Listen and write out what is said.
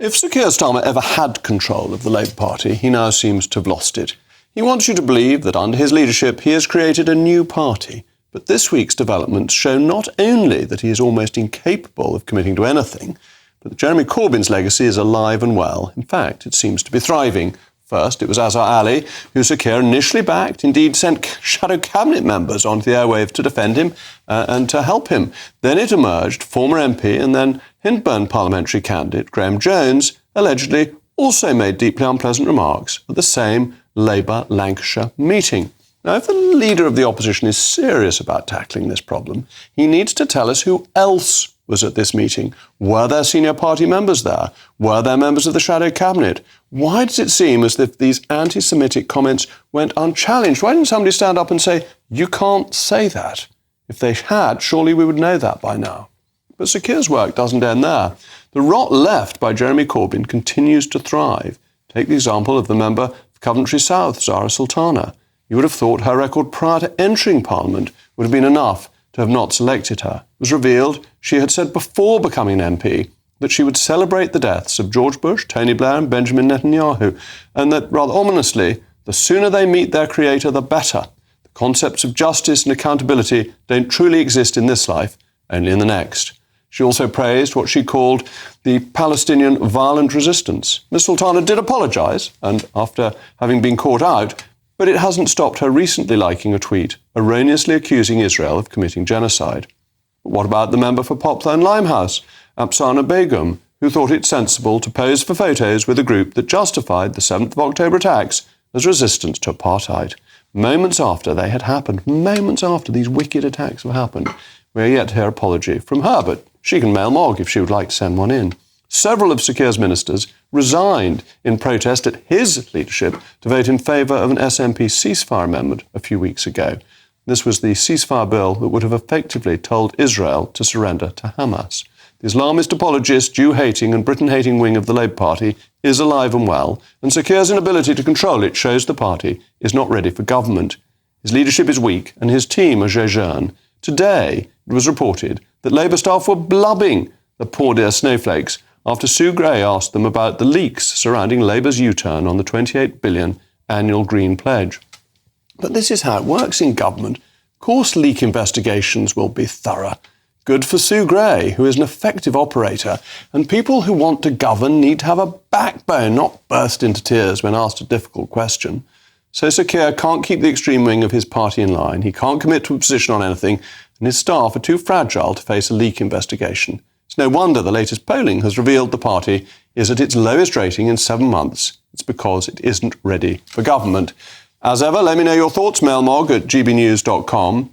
If Sir Keir Starmer ever had control of the Labour Party, he now seems to have lost it. He wants you to believe that under his leadership he has created a new party. But this week's developments show not only that he is almost incapable of committing to anything, but that Jeremy Corbyn's legacy is alive and well. In fact, it seems to be thriving. First, it was Azhar Ali, who Sir Keir initially backed, indeed sent shadow cabinet members onto the airwaves to defend him and to help him. Then it emerged former MP and then Hindburn parliamentary candidate Graham Jones allegedly also made deeply unpleasant remarks at the same Labour Lancashire meeting. Now, if the leader of the opposition is serious about tackling this problem, he needs to tell us who else was at this meeting. Were there senior party members there? Were there members of the shadow cabinet? Why does it seem as if these anti-Semitic comments went unchallenged? Why didn't somebody stand up and say, you can't say that? If they had, surely we would know that by now. But Sir Keir's work doesn't end there. The rot left by Jeremy Corbyn continues to thrive. Take the example of the member of Coventry South, Zara Sultana. You would have thought her record prior to entering Parliament would have been enough to have not selected her. It was revealed she had said before becoming an MP that she would celebrate the deaths of George Bush, Tony Blair and Benjamin Netanyahu, and that, rather ominously, the sooner they meet their creator, the better. The concepts of justice and accountability don't truly exist in this life, only in the next. She also praised what she called the Palestinian violent resistance. Ms Sultana did apologise, and after having been caught out, but it hasn't stopped her recently liking a tweet erroneously accusing Israel of committing genocide. But what about the member for Poplar and Limehouse, Afsana Begum, who thought it sensible to pose for photos with a group that justified the 7th of October attacks as resistance to apartheid? Moments after they had happened, moments after these wicked attacks have happened, we are yet to hear apology from her, but she can mail Mogg if she would like to send one in. Several of Sir Keir's ministers resigned in protest at his leadership to vote in favour of an SNP ceasefire amendment a few weeks ago. This was the ceasefire bill that would have effectively told Israel to surrender to Hamas. The Islamist apologist, Jew-hating and Britain-hating wing of the Labour Party is alive and well, and Sir Keir's inability to control it shows the party is not ready for government. His leadership is weak and his team are jejune. Today, it was reported that Labour staff were blubbing the poor dear snowflakes after Sue Gray asked them about the leaks surrounding Labour's U-turn on the £28 billion annual Green Pledge. But this is how it works in government. Of course, leak investigations will be thorough. Good for Sue Gray, who is an effective operator, and people who want to govern need to have a backbone, not burst into tears when asked a difficult question. So Sir Keir can't keep the extreme wing of his party in line, he can't commit to a position on anything, and his staff are too fragile to face a leak investigation. It's no wonder the latest polling has revealed the party is at its lowest rating in 7 months. It's because it isn't ready for government. As ever, let me know your thoughts, mailmog@gbnews.com.